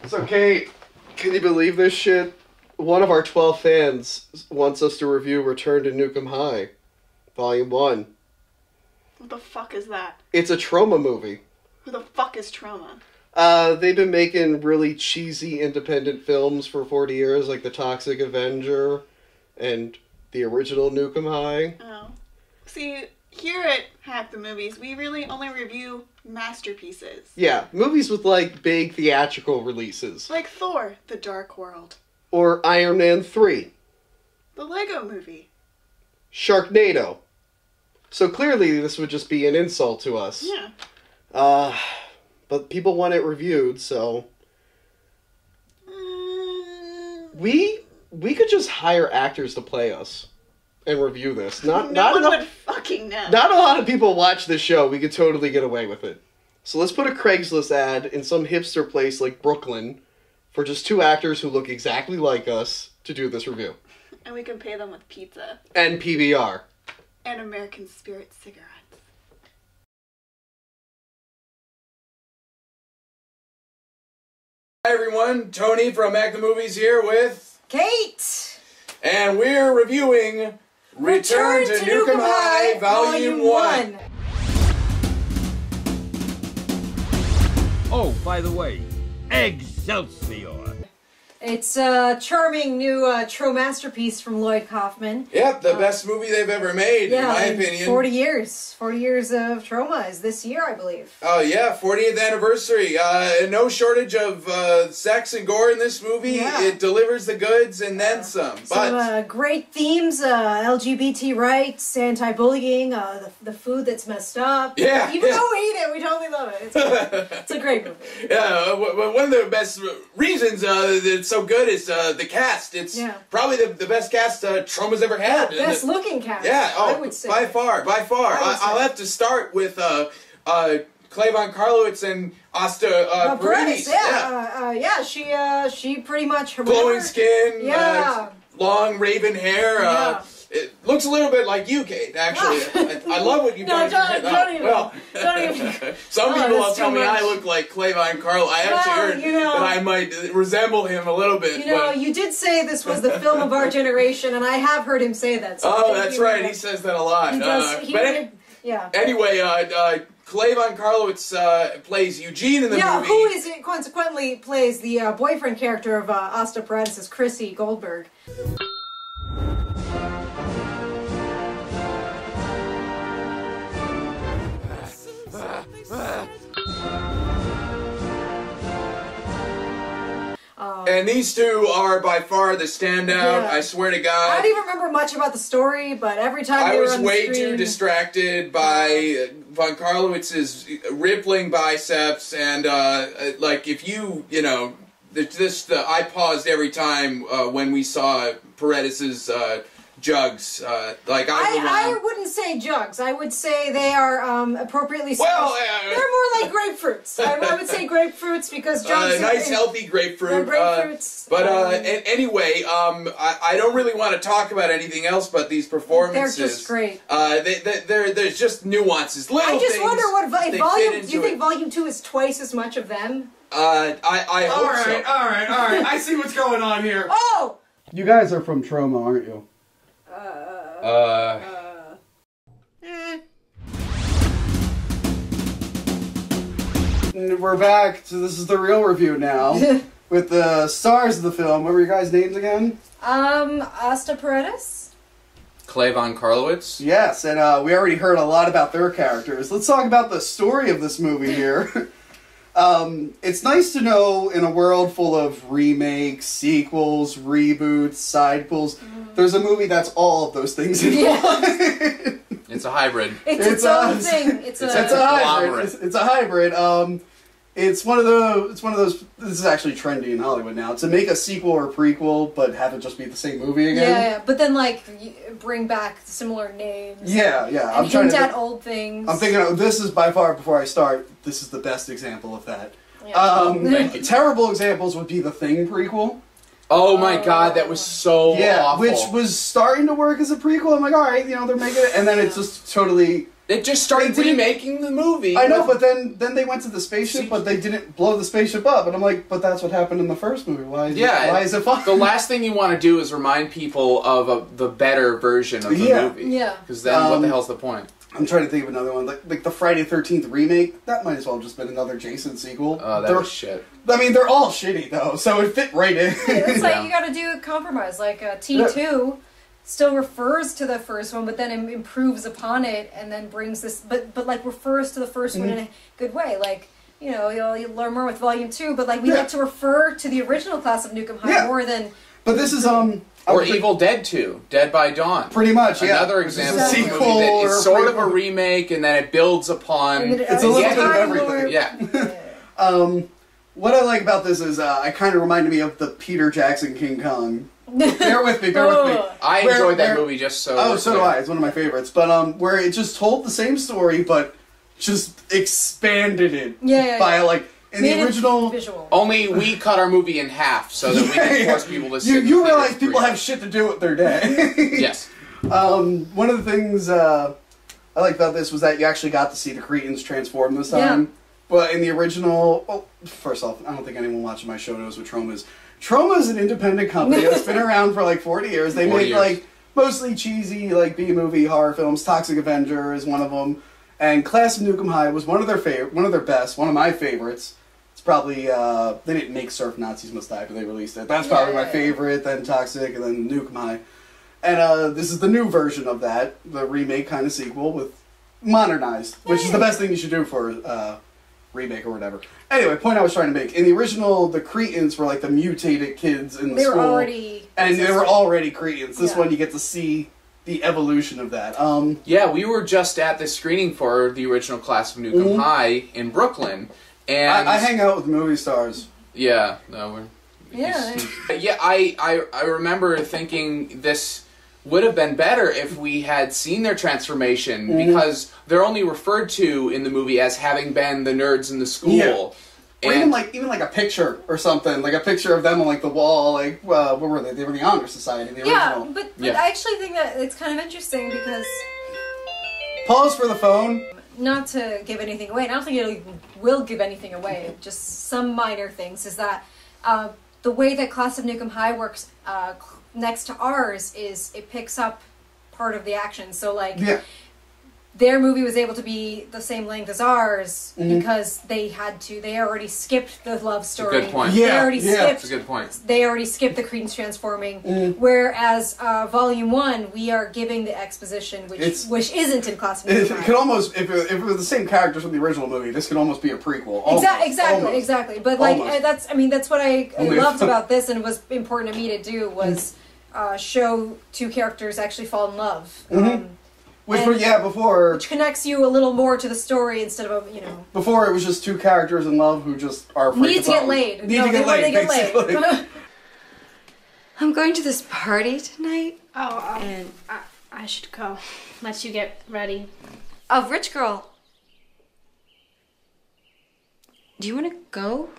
So, Kate, can you believe this shit? One of our 12 fans wants us to review Return to Nuke'em High, Vol.1. What the fuck is that? It's a Troma movie. Who the fuck is Troma? They've been making really cheesy independent films for 40 years, like The Toxic Avenger and the original Nuke'em High. Oh. See, here at Hack the Movies, we really only review masterpieces. Yeah, movies with, like, big theatrical releases. Like Thor, The Dark World. Or Iron Man 3. The Lego Movie. Sharknado. So clearly this would just be an insult to us. Yeah. But people want it reviewed, so... We could just hire actors to play us and review this. No one would fucking know. Not a lot of people watch this show. We could totally get away with it. So let's put a Craigslist ad in some hipster place like Brooklyn for just 2 actors who look exactly like us to do this review. And we can pay them with pizza. And PBR. And American Spirit cigarettes. Hi everyone, Tony from Hack the Movies here with... Kate! And we're reviewing Return to Nuke'em High, Volume 1. Oh, by the way, Excelsior! It's a charming new Troma masterpiece from Lloyd Kaufman. Yep, the best movie they've ever made, in my opinion. 40 years. 40 years of Troma is this year, I believe. Oh yeah, 40th anniversary. No shortage of sex and gore in this movie. Yeah. It delivers the goods and then some. Some great themes, LGBT rights, anti-bullying, the food that's messed up. Yeah. Even though we eat it, we totally love it. It's a great movie. Yeah, one of the best reasons that it's so good is the cast. It's probably the best cast Troma's ever had. Yeah, best looking cast. Yeah, I would say. By far. I'll have to start with Carlowitz and Asta Paredes. She pretty much glowing skin. Yeah. Long raven hair. Yeah. It looks a little bit like you, Kate, actually. I love what you've done. Don't even. Some people will tell me I look like Clavon Carl. I actually heard that I might resemble him a little bit. You know, you did say this was the film of our generation, and I have heard him say that. So that's right. He says that a lot. He does. Anyway, Clavon Carlowitz plays Eugene in the movie. Yeah, who is consequently plays the boyfriend character of Asta Paredes, Chrissy Goldberg. And these two are by far the standout, I swear to God. I don't even remember much about the story, but every time I they were was on the way screen, too distracted by Von Carlowitz's rippling biceps, and like if I paused every time when we saw Paredes's jugs. I wouldn't say jugs. I would say they are appropriately spiced. Well, they're more like grapefruits. I would say grapefruits because jugs nice healthy grapefruit. Grapefruits. Anyway, I don't really want to talk about anything else but these performances. They're just great. There's just nuances, little things. I just wonder what volume. Do you think it. Volume 2 is twice as much of them? I hope so. All right. I see what's going on here. Oh! You guys are from Troma, aren't you? We're back, so this is the real review now. With the stars of the film. What were your guys' names again? Asta Paredes? Clavon Carlowitz? Yes, and we already heard a lot about their characters. Let's talk about the story of this movie here. It's nice to know in a world full of remakes, sequels, reboots, side pulls, there's a movie that's all of those things in one. It's a hybrid. It's its own thing. It's a hybrid. It's a hybrid. It's one of those. This is actually trendy in Hollywood now to make a sequel or a prequel, but have it just be the same movie again. Yeah, but then like bring back similar names. Yeah. And I'm trying hint to at old things. I'm thinking this is by far, before I start, this is the best example of that. Yeah. Terrible examples would be the Thing prequel. Oh my God, that was so awful. Which was starting to work as a prequel. I'm like, all right, they're making it, and then it just totally It just started remaking the movie. I know, but then they went to the spaceship, but they didn't blow the spaceship up. And I'm like, but that's what happened in the first movie. Why is it fun? The last thing you want to do is remind people of the better version of the movie. Yeah. Because then what the hell's the point? I'm trying to think of another one. Like the Friday 13th remake, that might as well have just been another Jason sequel. Oh, that was shit. I mean, they're all shitty, though, so it fit right in. It's like you gotta do a compromise. Like T2 still refers to the first one, but then improves upon it, and then brings this, but like refers to the first one in a good way. Like, you know, you'll learn more with Volume 2, but like we like to refer to the original Class of Nuke'em High more than... But this is, Or Evil Dead 2, Dead by Dawn. Pretty much, yeah. Another example of a movie that is sort of a remake, and then it builds upon... It's a little bit of everything. Yeah. What I like about this is it kind of reminded me of the Peter Jackson King Kong. Bear with me. I enjoyed that movie just so... Oh, so do I. It's one of my favorites. But where it just told the same story, but just expanded it by like... In the original... Visual. Only we cut our movie in half so that we can force people to see You realize people have shit to do with their day. Yes. One of the things I liked about this was that you actually got to see the Cretans transform this time. Yeah. But in the original... Well, first off, I don't think anyone watching my show knows what Troma is. Troma is an independent company that's been around for like 40 years. They make like mostly cheesy like B-movie horror films. Toxic Avenger is one of them. And Class of Nuke'em High was one of their best, one of my favorites. It's probably, they didn't make Surf Nazis Must Die, but they released it. That's probably my favorite, then Toxic, and then Nuke'em High. And this is the new version of that, the remake kind of sequel with modernized, which is the best thing you should do for remake or whatever. Anyway, point I was trying to make. In the original, the Cretans were like the mutated kids in the school. They were already Cretans. This one, you get to see the evolution of that. Yeah, we were just at the screening for the original Class of Nuke'em High in Brooklyn. And I hang out with movie stars. Yeah, no, I remember thinking this would have been better if we had seen their transformation because they're only referred to in the movie as having been the nerds in the school. Yeah. Or even like a picture or something, like a picture of them on like the wall. Like, what were they? They were the Honor Society. The original. But I actually think that it's kind of interesting because. Pause for the phone. Not to give anything away, and I don't think it will give anything away, just some minor things, is that the way that Class of Nuke'em High works next to ours is it picks up part of the action. So, like, their movie was able to be the same length as ours because they already skipped the love story. Good point. That's a good point. They already skipped the Cretans transforming, whereas Volume 1, we are giving the exposition, which isn't in Class of Nuke'em High. It could almost, if it was the same characters from the original movie, this could almost be a prequel. Exactly. But like that's what I loved about this, and it was important to me to do was show two characters actually fall in love. Before... Which connects you a little more to the story instead of, Before it was just two characters in love who just are afraid Need to get laid. Need to get laid. I'm going to this party tonight. And I should go. Let you get ready. Oh, rich girl. Do you want to go?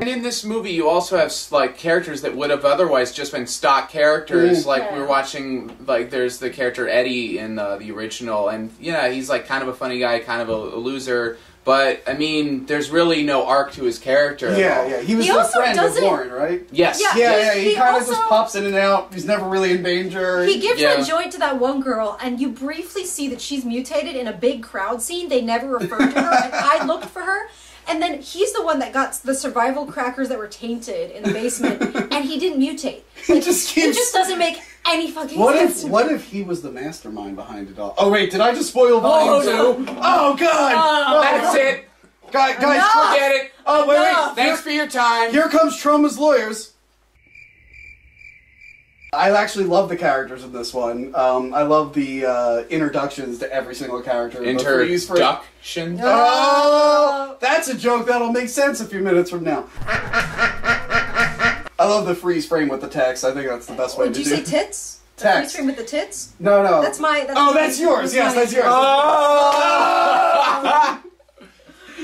And in this movie, you also have like characters that would have otherwise just been stock characters. Like we were watching, like there's the character Eddie in the original, and he's like kind of a funny guy, kind of a loser. But I mean, there's really no arc to his character. Yeah. He was the friend of Warren, right? Yes. Yeah. He kind of just pops in and out. He's never really in danger. He gives a joint to that one girl, and you briefly see that she's mutated in a big crowd scene. They never referred to her, and I looked for her. And then he's the one that got the survival crackers that were tainted in the basement, and he didn't mutate. Like, it just doesn't make any fucking sense. What if he was the mastermind behind it all? Oh wait, did I just spoil Volume 2? Oh god! That's it! Guys, forget it! Oh wait! Thanks for your time! Here comes Troma's lawyers. I actually love the characters in this one. I love the introductions to every single character. Introduction? Oh! That's a joke that'll make sense a few minutes from now. I love the freeze frame with the text. I think that's the best way to do it. Did you say tits? Text. Freeze frame with the tits? No. That's yours. Yes, that's yours. Oh!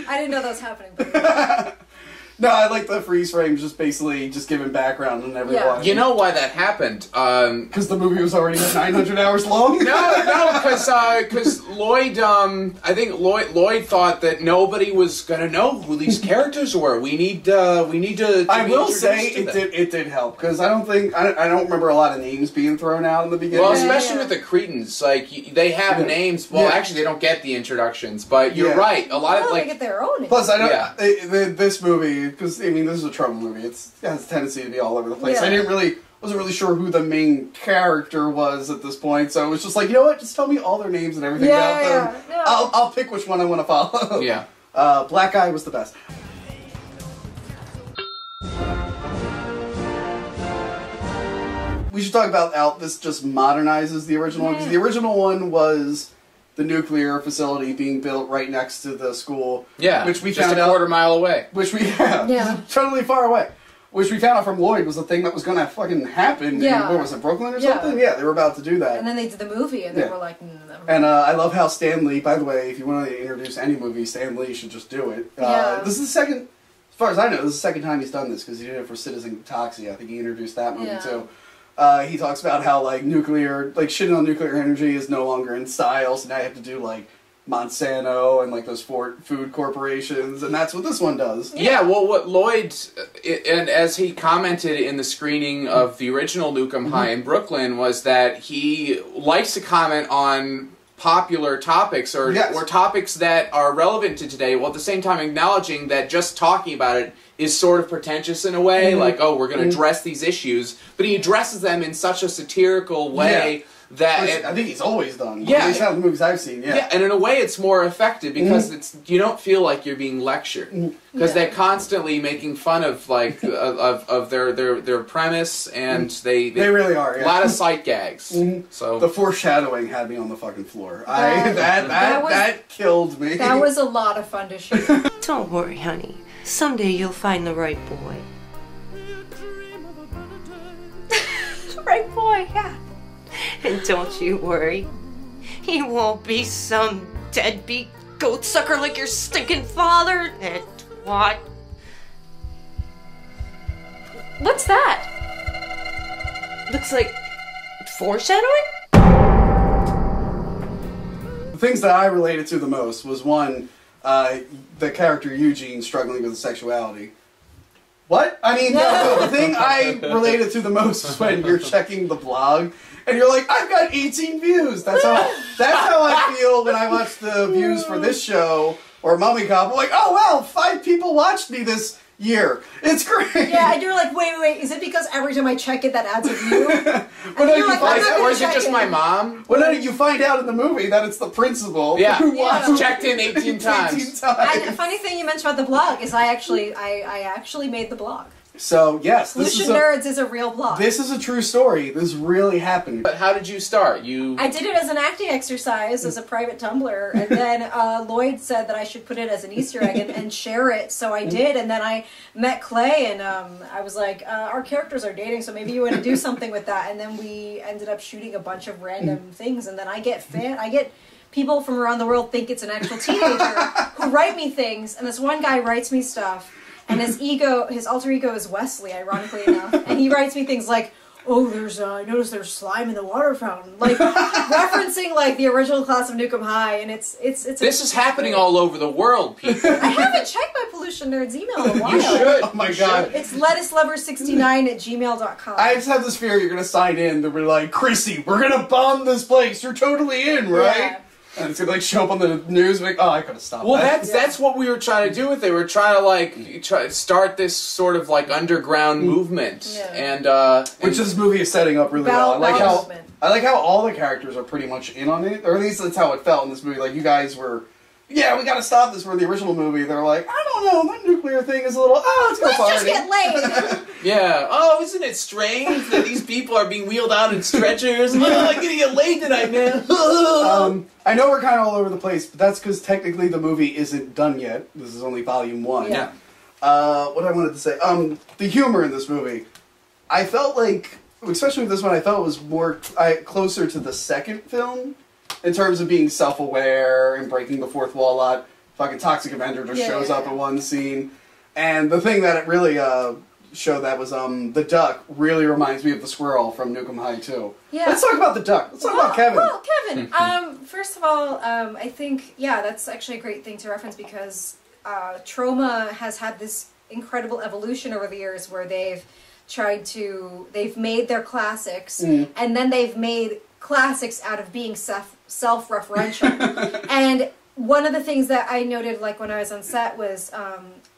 I didn't know that was happening. No, I like the freeze frames, just basically just giving background on everyone. Yeah. You know why that happened? Because the movie was already 900 hours long? No, because Lloyd, I think Lloyd thought that nobody was gonna know who these characters were. We need to I will say it it did help, because I don't remember a lot of names being thrown out in the beginning. Well, especially with the Cretans, like they have names. Well, actually, they don't get the introductions, but you're right. A lot of they get their own. Plus, I don't. This movie, because I mean, this is a Troma movie. It has a tendency to be all over the place. Yeah. I wasn't really sure who the main character was at this point, so it was just like, you know what? Just tell me all their names and everything about them. Yeah. I'll pick which one I want to follow. Yeah. Black Guy was the best. We should talk about how this just modernizes the original one, because the original one was the nuclear facility being built right next to the school. Yeah, which we just found a quarter mile away. Which we totally far away. Which we found out from Lloyd was the thing that was going to fucking happen. Yeah. In, what was it, Brooklyn or something? Yeah, they were about to do that. And then they did the movie, and they were like, no. And I love how Stan Lee, by the way, if you want to introduce any movie, Stan Lee should just do it. This is the second, as far as I know, this is the second time he's done this, because he did it for Citizen Toxie. I think he introduced that movie too. He talks about how shitting on nuclear energy is no longer in style, so now you have to do like Monsanto and like those food corporations, and that's what this one does. Yeah, well, what Lloyd, and as he commented in the screening of the original Nuke'em High in Brooklyn, was that he likes to comment on popular topics or topics that are relevant to today, while at the same time acknowledging that just talking about it is sort of pretentious in a way, like, oh, we're going to address these issues, but he addresses them in such a satirical way that I think he's always done. Yeah, at least how the movies I've seen. Yeah, and in a way, it's more effective because you don't feel like you're being lectured because they're constantly making fun of like of their premise, and they really are. Yeah. A lot of sight gags. So the foreshadowing had me on the fucking floor. That killed me. That was a lot of fun to shoot. Don't worry, honey. Someday you'll find the right boy. Right boy, yeah. And don't you worry, he won't be some deadbeat goat sucker like your stinking father. That twat. What's that? Looks like foreshadowing? The things that I related to the most was one, the character Eugene struggling with sexuality. What? I mean, the thing I related to the most is when you're checking the blog and you're like, I've got 18 views. That's how I feel when I watch the views for this show or Mummy Cop. I'm like, oh wow, 5 people watched me this year. It's great. Yeah, and you're like, wait, is it because every time I check it that adds a view? Or is it just my mom? Well, no, you find out in the movie that it's the principal who watched checked in 18 times. And a funny thing you mentioned about the blog is I actually made the blog. So, yes. Pollution Nerds is a real blog. This is a true story. This really happened. But how did you start? I did it as an acting exercise, as a private Tumblr, and then Lloyd said that I should put it as an Easter egg and share it, so I did, and then I met Clay, and I was like, our characters are dating, so maybe you want to do something with that, and then we ended up shooting a bunch of random things, and then I get people from around the world think it's an actual teenager who write me things, and this one guy writes me stuff, and his alter ego is Wesley, ironically enough. And he writes me things like, oh, I noticed there's slime in the water fountain. Like, referencing, like, the original class of Nuke'em High, and it's This is happening all over the world, people. I haven't checked my Pollution Nerds email in a while. You should. Oh my god. It's lettucelover69@gmail.com. I just have this fear you're going to sign in that we're like, Chrissy, we're going to bomb this place. You're totally in, right? Yeah. And it's going to like show up on the news and like, oh, I could have stopped that. That's what we were trying to do with it. We were trying to like start this sort of like underground movement, and which this movie is setting up really well. I like how all the characters are pretty much in on it, or at least that's how it felt in this movie. Like you guys were, we got to stop this. Where the original movie, they're like, I don't know, that nuclear thing is a little. Let's go party. Let's just get laid. Yeah. Oh, isn't it strange that these people are being wheeled out in stretchers? I'm gonna get laid tonight, man. I know we're kind of all over the place, but that's because technically the movie isn't done yet. This is only volume 1. Yeah. What I wanted to say, the humor in this movie, I felt like, especially with this one, I felt it was more closer to the second film in terms of being self-aware and breaking the fourth wall a lot. Fucking Toxic Avenger just shows up in one scene. And the thing that it really showed that was the duck really reminds me of the squirrel from Nuke'em High too. Yeah. Let's talk about the duck. Let's talk about Kevin. Well, Kevin. First of all, I think that's actually a great thing to reference because Troma has had this incredible evolution over the years where they've made their classics and then they've made classics out of being self-referential. And one of the things that I noted, like when I was on set, was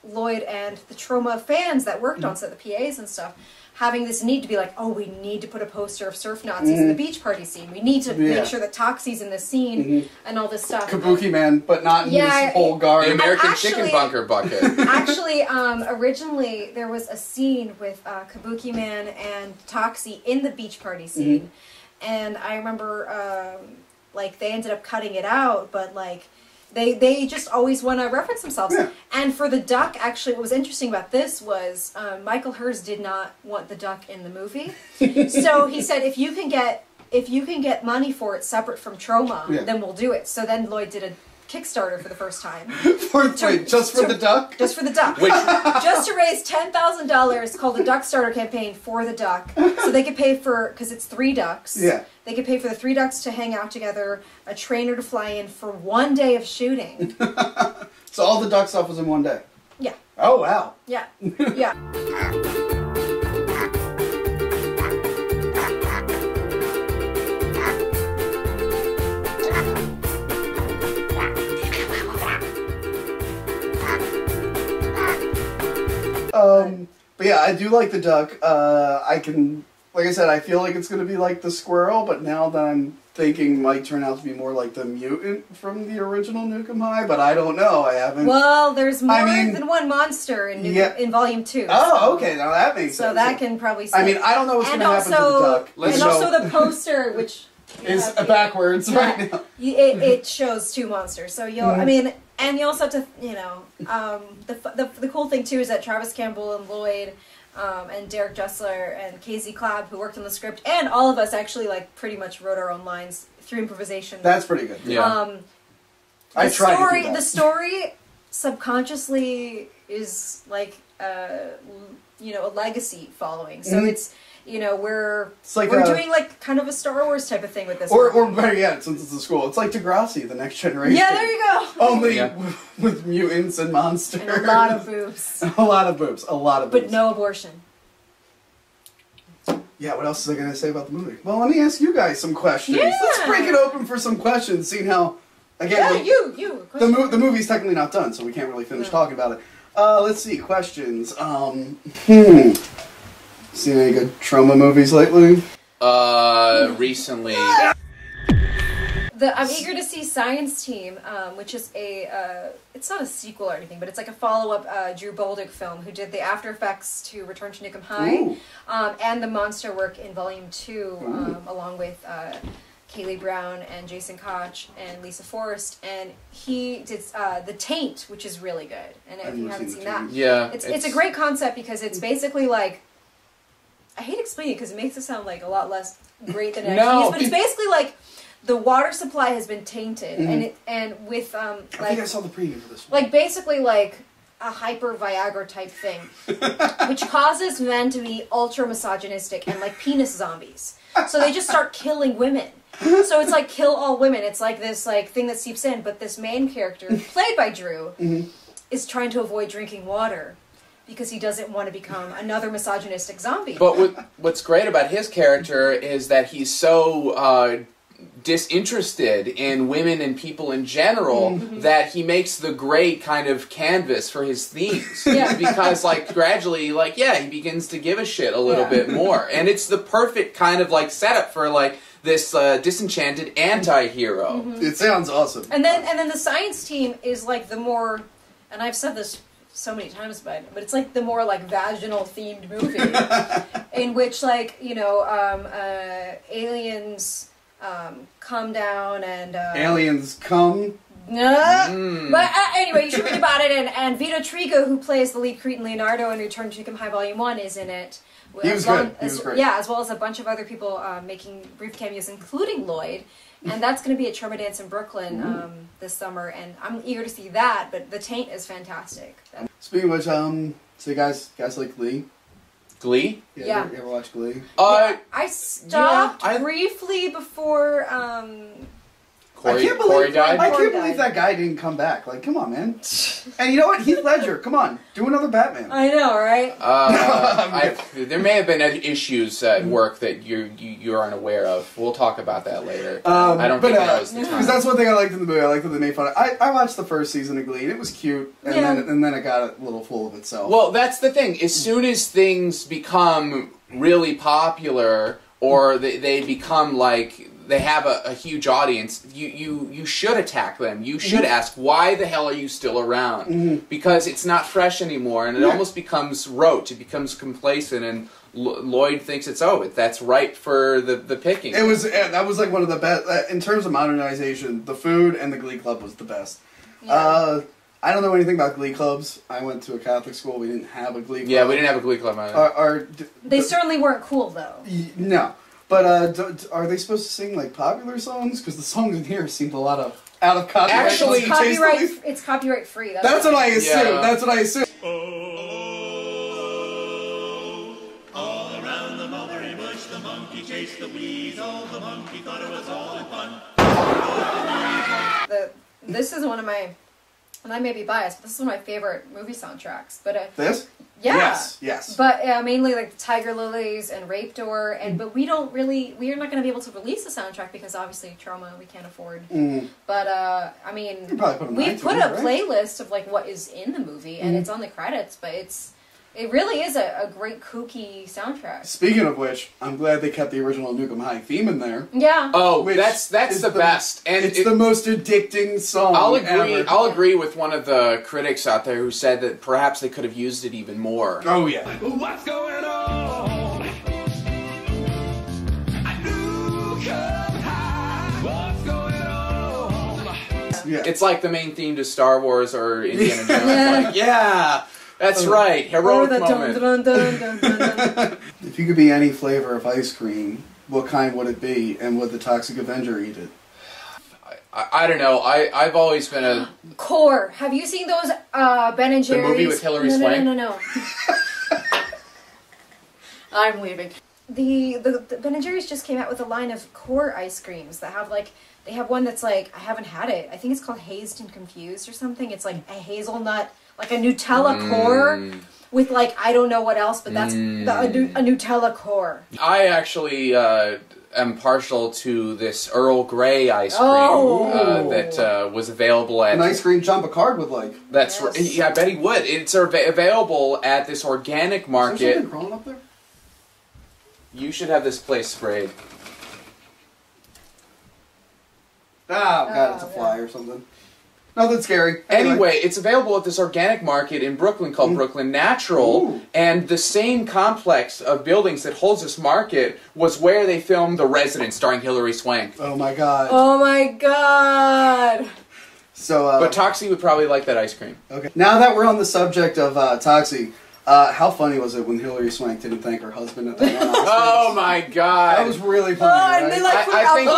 Lloyd and the Troma fans that worked on set, the PAs and stuff, having this need to be like, oh, we need to put a poster of surf Nazis in the beach party scene. We need to make sure that Toxie's in the scene and all this stuff. Kabuki Man, but not in his whole guard. The American Chicken Bunker bucket. Actually, originally there was a scene with Kabuki Man and Toxie in the beach party scene, and I remember like they ended up cutting it out, but like. They just always want to reference themselves. Yeah. And for the duck, actually, what was interesting about this was Michael Hers did not want the duck in the movie. So he said, if you can get money for it separate from Troma, then we'll do it. So then Lloyd did a Kickstarter for the first time. Just for the duck? Just for the duck. Just to raise $10,000 called the Duck Starter Campaign for the duck. So they could pay for, because it's 3 ducks. Yeah. They could pay for the 3 ducks to hang out together, a trainer to fly in for 1 day of shooting. So all the duck stuff was in 1 day? Yeah. Oh, wow. Yeah. Yeah. But yeah, I do like the duck. Like I said, I feel like it's going to be like the squirrel, but now that I'm thinking might turn out to be more like the mutant from the original Nuke'em High, but I don't know. I haven't. Well, there's more than one monster in Volume 2. Oh, okay. Now that makes sense. So that can probably stay. I mean, I don't know what's going to happen to the duck. And also the poster, which is backwards right now. It shows 2 monsters. So you'll, I mean, and you also have to, you know, the cool thing too is that Travis Campbell and Lloyd and Derek Jessler and KZ Clabb, who worked on the script, and all of us actually like pretty much wrote our own lines through improvisation. That's pretty good. Yeah. I tried to do that. The story subconsciously is like you know, a legacy following. So it's, you know, we're doing like kind of a Star Wars type of thing with this. Or better yet, since it's a school, it's like Degrassi, The Next Generation. Yeah, there you go. Only with mutants and monsters. And a lot of boobs. A lot of boobs. But no abortion. Yeah, what else was I going to say about the movie? Well, let me ask you guys some questions. Yeah. Let's break it open for some questions, seeing how, again, the movie's technically not done, so we can't really finish talking about it. Let's see, questions. Seen any good Troma movies lately? Recently. I'm eager to see Science Team, which is it's not a sequel or anything, but it's like a follow-up Drew Bolduc film, who did the after effects to Return to Nuke'em High, and the monster work in Volume 2, along with Kaylee Brown and Jason Koch and Lisa Forrest, and he did The Taint, which is really good. And if you haven't seen that, it's a great concept because it's basically like, I hate explaining it because it makes it sound like a lot less great than it actually is, but it's basically like the water supply has been tainted, and with I think I saw the preview for this one. Like basically like a hyper Viagra type thing, which causes men to be ultra misogynistic and like penis zombies. So they just start killing women. So it's like kill all women. It's like this like thing that seeps in, but this main character, played by Drew, is trying to avoid drinking water because he doesn't want to become another misogynistic zombie. But what's great about his character is that he's so disinterested in women and people in general that he makes the great kind of canvas for his themes. Because like gradually, like, he begins to give a shit a little bit more. And it's the perfect kind of like setup for like this disenchanted anti-hero. It sounds awesome. And then the Science Team is like the more, and I've said this so many times, but it's like the more like vaginal themed movie in which like, you know, aliens come down and aliens come. But anyway, you should read about it, and Vito Trigo, who plays the lead Cretan Leonardo in Return to Nuke'em High Volume 1, is in it. He was good. He was great. Yeah, as well as a bunch of other people making brief cameos, including Lloyd. And that's going to be at Troma Dance in Brooklyn this summer, and I'm eager to see that, but The Taint is fantastic. Speaking of which, so you guys like Glee? Glee? Yeah. You ever watch Glee? I stopped I- briefly before. Corey, I can't believe Corey died? I can't Corey believe died. that guy didn't come back. Like, come on, man. And you know what? Heath Ledger, come on, do another Batman. I know, right? There may have been issues at work that you aren't aware of. We'll talk about that later. I don't think that was the time. Because that's one thing I liked in the movie. I liked that they made fun of. I watched the first season of Glee, and it was cute, and then it got a little full of itself. Well, that's the thing. As soon as things become really popular, or they become like they have a huge audience, you should attack them. You should ask, why the hell are you still around? Because it's not fresh anymore, and it almost becomes rote. It becomes complacent, and Lloyd thinks that's ripe for the picking. That was like one of the best in terms of modernization. The food and the Glee Club was the best. Yeah. I don't know anything about Glee clubs. I went to a Catholic school. We didn't have a Glee club. Yeah, we didn't have a Glee Club either. They certainly weren't cool, though. No. But are they supposed to sing like popular songs? Because the songs in here seemed a lot of out of copyright. Actually, it's copyright free. That's what I assume. Yeah. That's what I assume. All around the mulberry bush, the monkey chased the weasel. The monkey thought it was all in fun. This is one of my, and I may be biased, but this is one of my favorite movie soundtracks. But This? yeah, Yes. But mainly like Tiger Lilies and Rape Door, but we are not going to be able to release the soundtrack because obviously Troma we can't afford. But I mean, we put a playlist of like what is in the movie, and it's on the credits, but it really is a great kooky soundtrack. Speaking of which, I'm glad they kept the original Nuke'em High theme in there. Yeah. Oh, that's the best, and it's the most addicting song. I'll agree with one of the critics out there who said that perhaps they could have used it even more. Oh yeah. What's going on? Nuke'em High. What's going on? Yeah. It's like the main theme to Star Wars or Indiana Jones. Like, yeah. That's right, heroic moment. If you could be any flavor of ice cream, what kind would it be, and would the Toxic Avenger eat it? I don't know. I've always been a Core. Have you seen those Ben and Jerry's? The movie with Hilary Swank? No. I'm leaving. The Ben and Jerry's just came out with a line of Core ice creams that have like they have one that's like I haven't had it. I think it's called Hazed and Confused or something. It's like a hazelnut. Like a Nutella core with like I don't know what else, but that's a Nutella core. I actually am partial to this Earl Grey ice cream that was available at an ice cream John Picard would like. That's right. Yeah, I bet he would. It's available at this organic market. Is there something crawling up there? You should have this place sprayed. Oh god, it's a fly or something. Nothing scary. Anyway, it's available at this organic market in Brooklyn called Brooklyn Natural, and the same complex of buildings that holds this market was where they filmed The Resident, starring Hilary Swank. Oh my god. Oh my god. So, but Toxie would probably like that ice cream. Okay. Now that we're on the subject of Toxie, how funny was it when Hilary Swank didn't thank her husband at the one Oscars? Oh my god. That was really funny, right? And they like put I think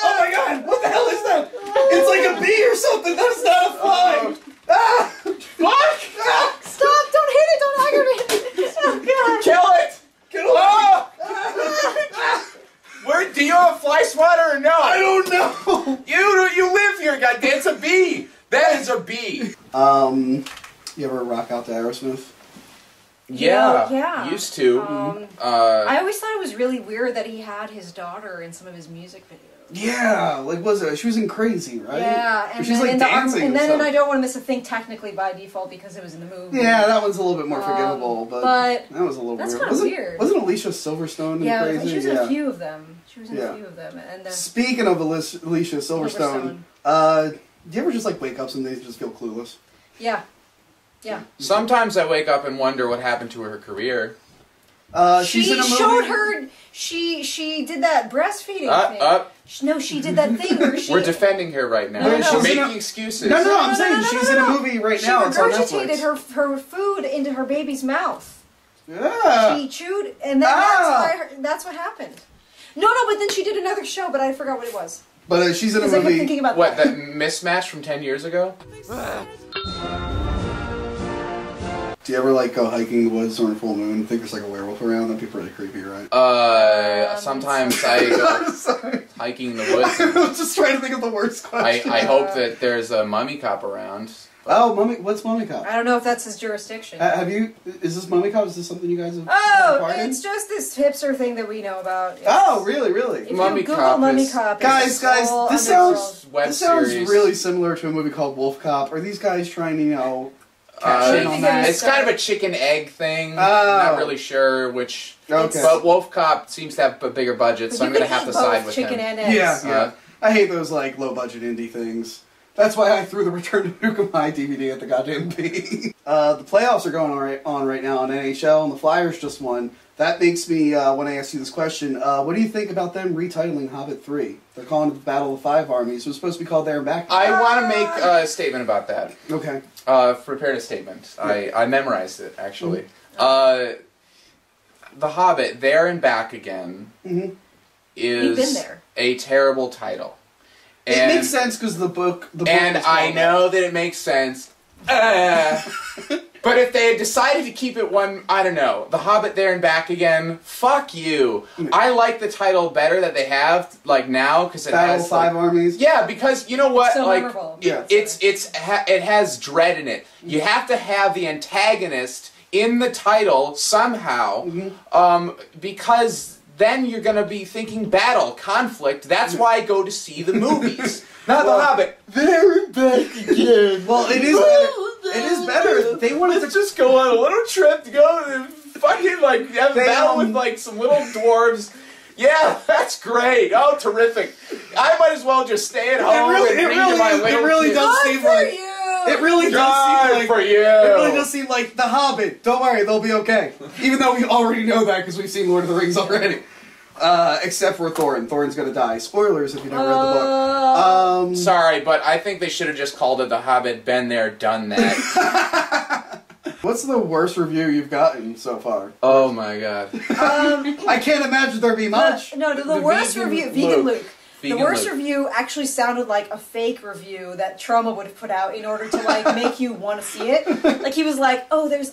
Oh my god, what the hell is that? It's like a bee or something. That is not a fly. Ah! Fuck! Ah! Stop! Don't hit it! Don't aggravate it! Oh god! Kill it! Get away! Where do you have a fly swatter or no? I don't know. You live here, goddamn! It's a bee. That is a bee. You ever rock out to Aerosmith? Yeah. Used to. I always thought it was really weird that he had his daughter in some of his music videos. Yeah, like she was in Crazy, right? Yeah, and she's like dancing. And then I Don't Want to Miss a Thing technically by default because it was in the movie. Yeah, that one's a little bit more forgivable, but that was a little that's weird. Kind of weird. Wasn't Alicia Silverstone in Crazy? She was in a few of them. And speaking of Alicia Silverstone, do you ever just like wake up some days and just feel clueless? Yeah. Sometimes I wake up and wonder what happened to her career. She's in a movie. Showed her. She did that breastfeeding thing. No, she did that thing where she. We're defending her right now. No, She's making excuses. No, I'm saying she's in a movie right now. It's on Netflix. She regurgitated her food into her baby's mouth. Yeah. She chewed, and then that's what happened. No, but then she did another show, but I forgot what it was. But she's in a movie. I kept thinking about that mismatch from 10 years ago? Do you ever like go hiking in the woods during full moon and think there's like a werewolf around? That'd be pretty creepy, right? Sometimes I go hiking in the woods. I was just trying to think of the worst question. I hope that there's a mummy cop around. Oh, what's Mummy Cop? I don't know if that's his jurisdiction. Is this Mummy Cop? Is this something you guys have it's just this hipster thing that we know about. Really? If you Google Mummy Cop, guys, this sounds really similar to a movie called Wolf Cop. Are these guys trying to, it's kind of a chicken egg thing. Not really sure which. Okay. But Wolf Cop seems to have a bigger budget, so I'm going to have to side with chicken him. And eggs. Yeah. I hate those like low budget indie things. That's why I threw the Return to Nuke'em High DVD at the goddamn B. The playoffs are going on right now on NHL, and the Flyers just won. That makes me want to ask you this question. What do you think about them retitling Hobbit 3? They're calling it the Battle of the Five Armies. It was supposed to be called There and Back. I want to make a statement about that. Okay. Prepared a statement. I memorized it, actually. The Hobbit, There and Back Again, is a terrible title. It makes sense because the book and I know that it makes sense. But if they had decided to keep it I don't know, The Hobbit There and Back Again, fuck you. I like the title better that they have, like, now, because it has... Five Armies? Yeah, because, you know what, so like, memorable. it has dread in it. You have to have the antagonist in the title somehow, because... then you're going to be thinking battle, conflict. That's why I go to see the movies. Not The Hobbit. There and Back Again. Well, it is better. It is better. They wanted to just go on a little trip to go and fucking, like, have a battle with, like, some little dwarves. Yeah, that's great. Oh, terrific. I might as well just stay at home and read to my little It really kids. does seem like... It really does seem like... for you. It really does seem like The Hobbit. Don't worry, they'll be okay. Even though we already know that because we've seen Lord of the Rings already. Except for Thorin. Thorin's gonna die. Spoilers if you never read the book. Sorry, but I think they should have just called it The Hobbit, been there, done that. What's the worst review you've gotten so far? Oh my god. I can't imagine there be much. The worst review, Vegan Luke. The worst review actually sounded like a fake review that Troma would have put out in order to like make you want to see it. Like he was like, oh, there's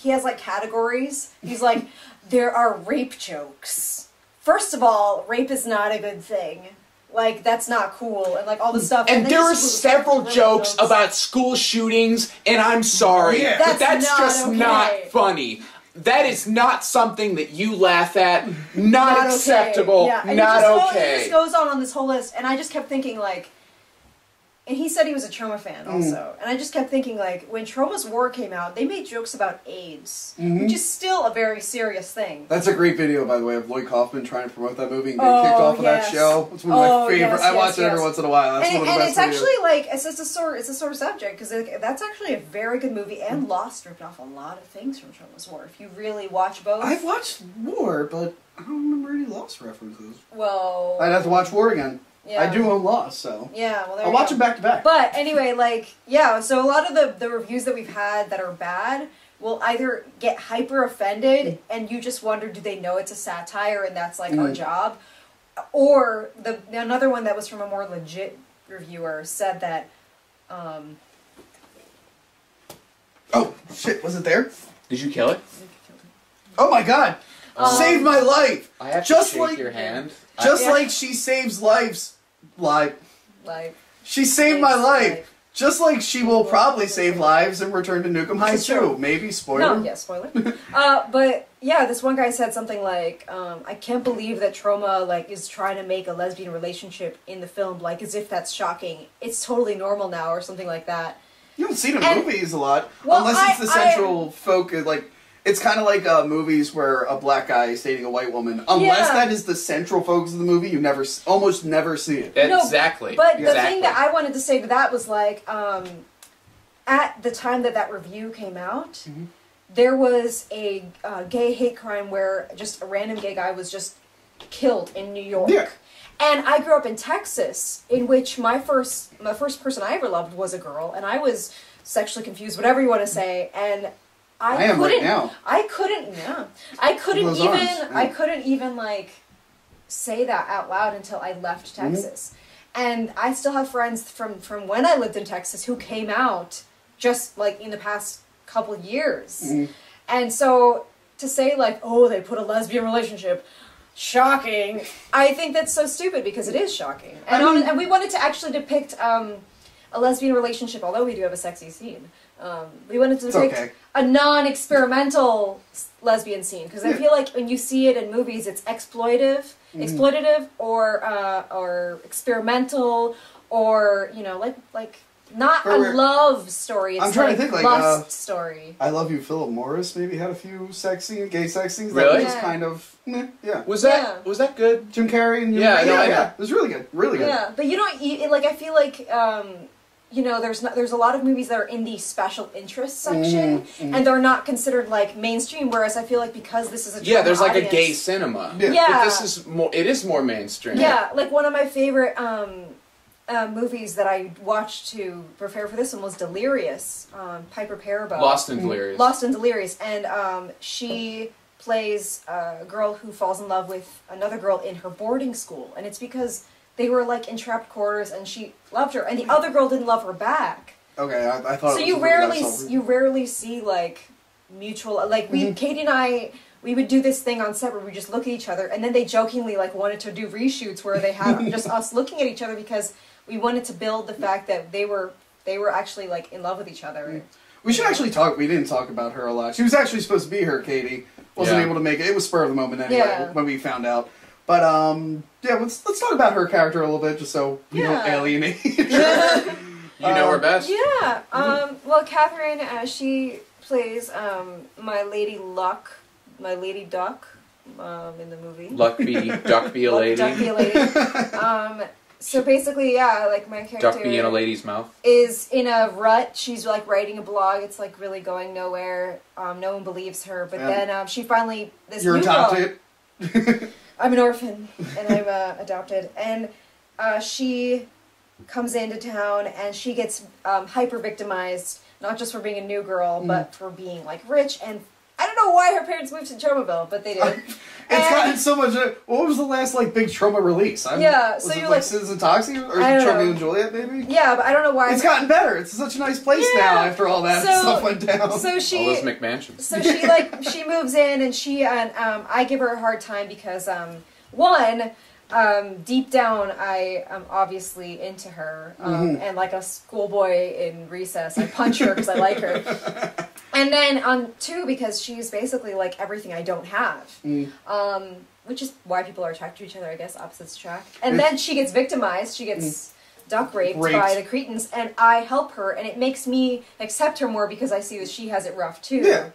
he has like categories. He's like, there are rape jokes. First of all, rape is not a good thing. Like that's not cool, and like all this stuff. And there are several jokes about school shootings, and I'm sorry, but that's just not funny. That is not something that you laugh at. Not acceptable. Yeah. And not it just goes on this whole list, and I just kept thinking like, and he said he was a Troma fan also, and I just kept thinking like, when Troma's War came out, they made jokes about AIDS, which is still a very serious thing. That's a great video, by the way, of Lloyd Kaufman trying to promote that movie and getting kicked off of that show. It's one of my favorite. I watch it every once in a while. That's one of the best it's actually like it's a sore subject because that's actually a very good movie, and Lost ripped off a lot of things from Troma's War. If you really watch both, I've watched War, but I don't remember any Lost references. Well, I'd have to watch War again. Yeah. I do own Lost, so yeah. Well, I'll watch them back to back. But anyway, like so a lot of the reviews that we've had that are bad will either get hyper offended, and you just wonder, do they know it's a satire and that's like our job, or another one that was from a more legit reviewer said that. Oh shit! Was it there? Did you kill it? Oh my god! Saved my life. I have just to shake like your hand. Just like she saves lives. She saved my life. Just like she will probably save lives and Return to Nuke'em High too. Maybe spoiler. No, yeah, spoiler. But yeah, this one guy said something like, "I can't believe that Troma like is trying to make a lesbian relationship in the film, like as if that's shocking. It's totally normal now," or something like that. You don't see it in movies a lot, unless it's the central focus. Like it's kind of like movies where a black guy is dating a white woman. Unless that is the central focus of the movie, you almost never see it. Exactly. But the thing that I wanted to say to that was like, at the time that review came out, there was a gay hate crime where just a random gay guy was just killed in New York. Yeah. And I grew up in Texas, in which my first person I ever loved was a girl, and I was sexually confused, whatever you want to say, and I am right now. I couldn't even like say that out loud until I left Texas. And I still have friends from when I lived in Texas who came out just like in the past couple of years. And so to say like, oh, they put a lesbian relationship, shocking. I think that's so stupid because it is shocking. And, and we wanted to actually depict a lesbian relationship, although we do have a sexy scene. We wanted to depict a non-experimental lesbian scene because I feel like when you see it in movies, it's exploitative or experimental or you know like not a love story. It's I'm trying to think like lust story. I Love You, Philip Morris maybe had a few gay sex scenes. Really? That was kind of yeah. Was that good? Jim Carrey and yeah. It was really good, really good. Yeah, but you don't like. I feel like you know, there's a lot of movies that are in the special interest section, and they're not considered like mainstream. Whereas I feel like because this is a Troma there's like audience, a gay cinema. Yeah, but this is more. It is more mainstream. Yeah, like one of my favorite movies that I watched to prepare for this one was Delirious. Piper Perabo. Lost in Delirious. Lost in Delirious, and she plays a girl who falls in love with another girl in her boarding school, and it's because they were like in trapped quarters, and she loved her, and the other girl didn't love her back. Okay, I thought. So it was you rarely see like mutual like Katie and I. We would do this thing on set where we just look at each other, and then they jokingly like wanted to do reshoots where they had just us looking at each other because we wanted to build the fact that they were actually like in love with each other. We should actually talk. We didn't talk about her a lot. She was actually supposed to be here. Katie wasn't able to make it. It was spur of the moment anyway when we found out. But yeah, let's talk about her character a little bit, just so we don't alienate her. You know her best. Yeah. Well, Catherine, she plays my Lady Luck, my Lady Duck, in the movie. Duck be a lady. Duck be a lady. So basically, yeah, like my character Duck be in a lady's mouth. Is in a rut. She's like writing a blog. It's like really going nowhere. No one believes her. But then she finally You're adopted. I'm an orphan and I'm adopted. And she comes into town and she gets hyper victimized, not just for being a new girl, but for being like rich and. I don't know why her parents moved to Tromaville, but they did. It's gotten so much. What was the last like big Troma release? So was you it like Citizen Toxie or Tromeo and Juliet maybe? Yeah, but I don't know why. It's gotten better. It's such a nice place now after all that stuff went down. So she all those McMansions. So she moves in and she I give her a hard time because deep down I am obviously into her and like a schoolboy in recess I punch her because I like her. And then two, because she's basically like everything I don't have, which is why people are attracted to each other, I guess, opposites attract. And then she gets victimized, she gets duck raped by the Cretans, and I help her, and it makes me accept her more because I see that she has it rough too. Yeah.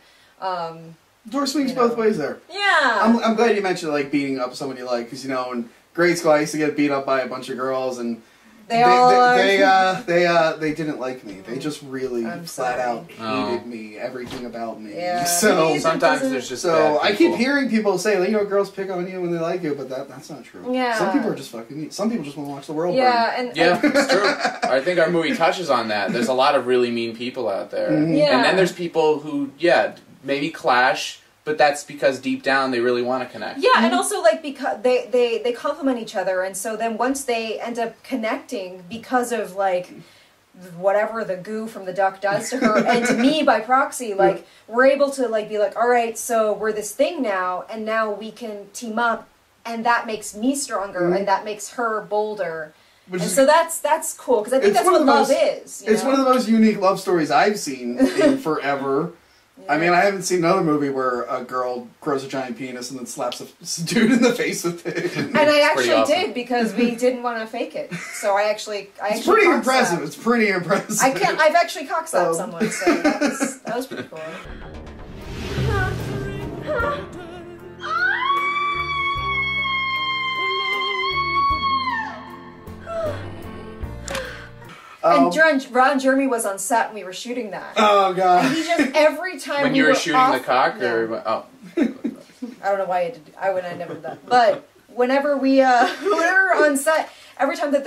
Door swings both ways there. Yeah. I'm glad you mentioned like beating up someone you like, because you know in grade school I used to get beat up by a bunch of girls and. They didn't like me. They just really flat out hated me, everything about me. Yeah. So sometimes there's just I keep hearing people say, you know, girls pick on you when they like you, but that's not true. Yeah. Some people are just fucking mean. Some people just want to watch the world burn. Yeah, it's true. I think our movie touches on that. There's a lot of really mean people out there. Yeah. And then there's people who, maybe clash. But that's because deep down they really want to connect. Yeah, and also like because they complement each other, and so then once they end up connecting because of like whatever the goo from the duck does to her and to me by proxy, like we're able to like be like, all right, so we're this thing now, and now we can team up, and that makes me stronger, and that makes her bolder. So that's cool because I think that's what love is. It's one of the most unique love stories I've seen in forever. Yeah. I mean, I haven't seen another movie where a girl grows a giant penis and then slaps a dude in the face with it. And I actually did because we didn't want to fake it. So I actually it's pretty impressive. It's pretty impressive. I've actually cockslapped someone, so that was pretty cool. And Ron Jeremy was on set when we were shooting that. Oh god! And he just every time when you were shooting the cock, or I don't know why I would have never done that. But whenever we were on set, every time that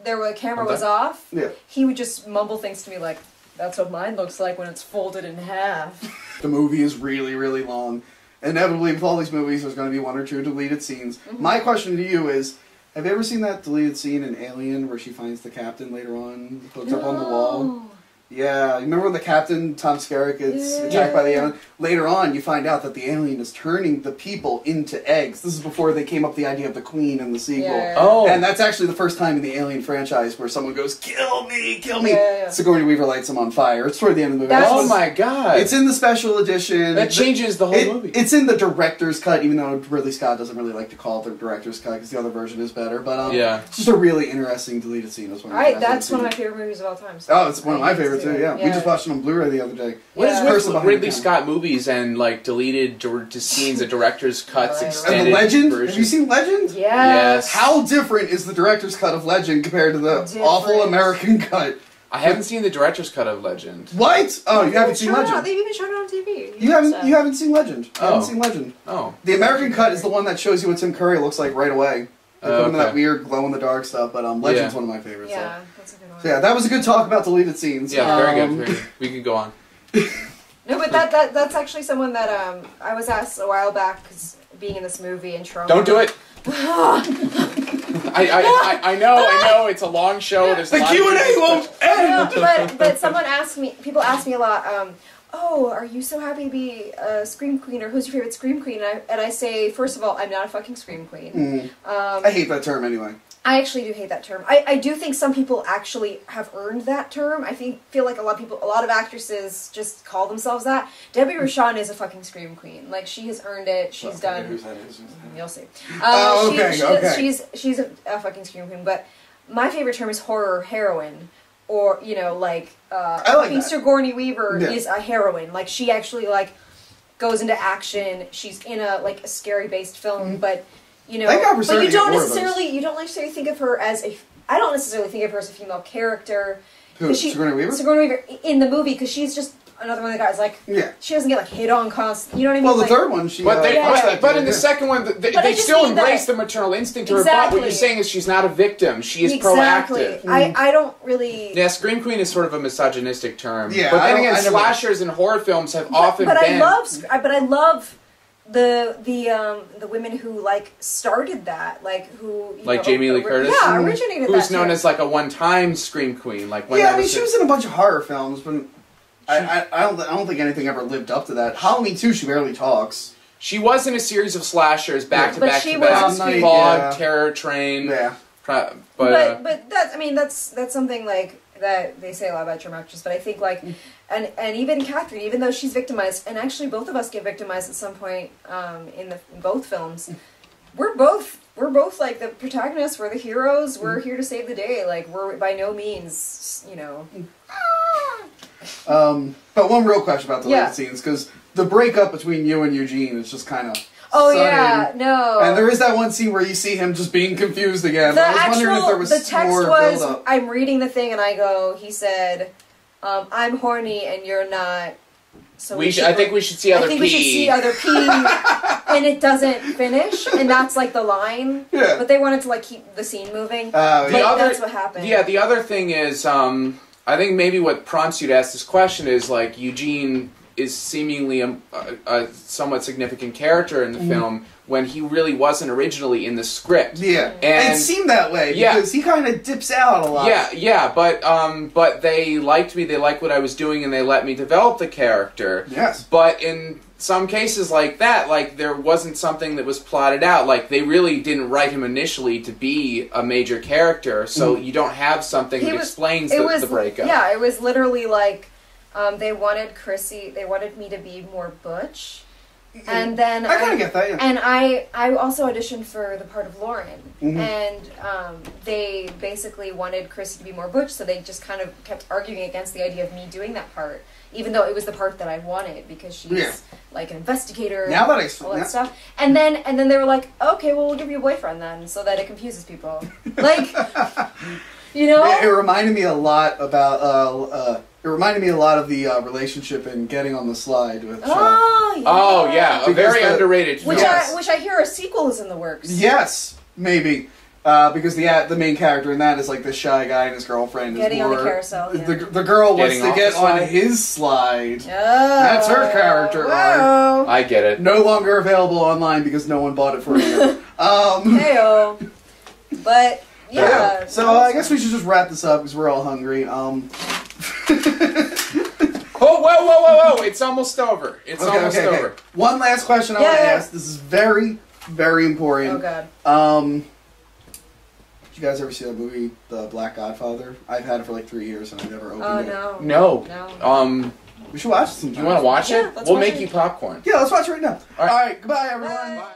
the camera was off, he would just mumble things to me like, "That's what mine looks like when it's folded in half." The movie is really, really long. inevitably with all these movies, there's going to be one or two deleted scenes. My question to you is, have you ever seen that deleted scene in Alien where she finds the captain later on, hooked up on the wall? Yeah, you remember when the captain, Tom Skerritt, gets attacked by the alien? Later on, you find out that the alien is turning the people into eggs. This is before they came up with the idea of the queen in the sequel. And that's actually the first time in the Alien franchise where someone goes, kill me, kill me. Sigourney Weaver lights him on fire. It's toward the end of the movie. Oh my god. It's in the special edition. That changes the whole movie. It's in the director's cut, even though Ridley Scott doesn't really like to call it the director's cut because the other version is better. But it's just a really interesting deleted scene. That's one of my favorite movies of all time. So it's one of my favorites too, yeah. We just watched it on Blu-ray the other day. What is with Ridley Scott movies and like deleted scenes, the director's cuts, extended and the Legend? versions? Have you seen Legend? Yes. How different is the director's cut of Legend compared to the awful American cut? I haven't seen the director's cut of Legend. What? Oh, you haven't seen Legend? They've even shown it on TV. You haven't seen Legend. You haven't seen Legend. Oh. The American cut is the one that shows you what Tim Curry looks like right away. They put him in that weird glow-in-the-dark stuff, but Legend's one of my favorites. Yeah, that's a good one. So yeah, that was a good talk about deleted scenes. Yeah, very good. Very good. We can go on. No, but that's actually someone that I was asked a while back, because being in this movie and Troma. Don't do it! I know, it's a long show. There's the Q&A won't end! But people ask me a lot, oh, are you so happy to be a Scream Queen, or who's your favorite Scream Queen? And I say, first of all, I'm not a fucking Scream Queen. I hate that term anyway. I actually do hate that term. I do think some people actually have earned that term. I feel like a lot of actresses just call themselves that. Debbie Rochon is a fucking Scream Queen. Like, she has earned it. She's done. Whose that is? You'll see. She's a fucking Scream Queen. But my favorite term is horror heroine. Or, Sigourney Weaver is a heroine. Like, she actually, goes into action. She's in a scary based film, but you don't necessarily think of her as I don't necessarily think of her as a female character. Who? Sigourney Weaver? Sigourney Weaver in the movie, because she's just another one of the guys. She doesn't get hit on constantly. You know what I mean? Well, the third one, she. But in the second one, they still embrace the maternal instinct to her. But what you're saying is she's not a victim. She is proactive. I don't really. Yeah, Scream Queen is sort of a misogynistic term. Yeah, but then again, slashers and horror films have often been. I love the women who started that, who Jamie Lee Curtis, originated that. Who's known as a one-time Scream Queen. She was in a bunch of horror films, but I don't think anything ever lived up to that. Halloween 2, she barely talks. She was in a series of slashers back to back, Fog, Terror Train. Yeah, but that's something that they say a lot about Troma actors, but I think and even Catherine, even though she's victimized, and actually both of us get victimized at some point in both films, we're both the protagonists, we're the heroes, we're here to save the day, we're by no means, But one real question about the deleted scenes, because the breakup between you and Eugene is just kind of sudden. And there is that one scene where you see him just being confused again. I was wondering if there was more build-up. I'm reading the thing and I go, he said, I'm horny and you're not. So I think we should see other pee. I think we should see other pee. And it doesn't finish, and that's the line. Yeah. But they wanted to keep the scene moving. That's what happened. Yeah, the other thing is, I think maybe what prompts you to ask this question is Eugene is seemingly a somewhat significant character in the film when he really wasn't originally in the script. Yeah, and it seemed that way because he kind of dips out a lot. Yeah, but they liked me, they liked what I was doing, and they let me develop the character. Yes. But in some cases like that, there wasn't something that was plotted out. They really didn't write him initially to be a major character, so you don't have something that explains the breakup. Yeah, it was literally they wanted me to be more butch. And then I kind of get that, yeah. And I also auditioned for the part of Lauren, and they basically wanted Chrissy to be more butch, so they just kind of kept arguing against the idea of me doing that part, even though it was the part that I wanted because she's an investigator. Now that all that stuff, and then they were like, okay, well, we'll give you a boyfriend then, so that it confuses people, It reminded me a lot about. It reminded me a lot of the relationship in Getting on the Slide with Sean. Oh yeah, a very underrated film. Which I hear a sequel is in the works. Yes, maybe. Because the main character in that is like the shy guy and his girlfriend Getting is more... on the carousel, yeah. The girl wants Getting to off get the on slide? his slide. Oh, That's her character arc. whoa. I get it. No longer available online because no one bought it for you. Heyo. But, yeah. So I guess we should just wrap this up because we're all hungry. Oh, whoa! It's almost over. It's almost over. One last question I want to ask. This is very, very important. Oh, God. Did you guys ever see that movie, The Black Godfather? I've had it for like 3 years and I never opened it. Oh, no. We should watch it sometime. You want to watch it? let's We'll watch make it. you popcorn. Yeah, let's watch it right now. All right. All right, goodbye, everyone. Bye. Bye.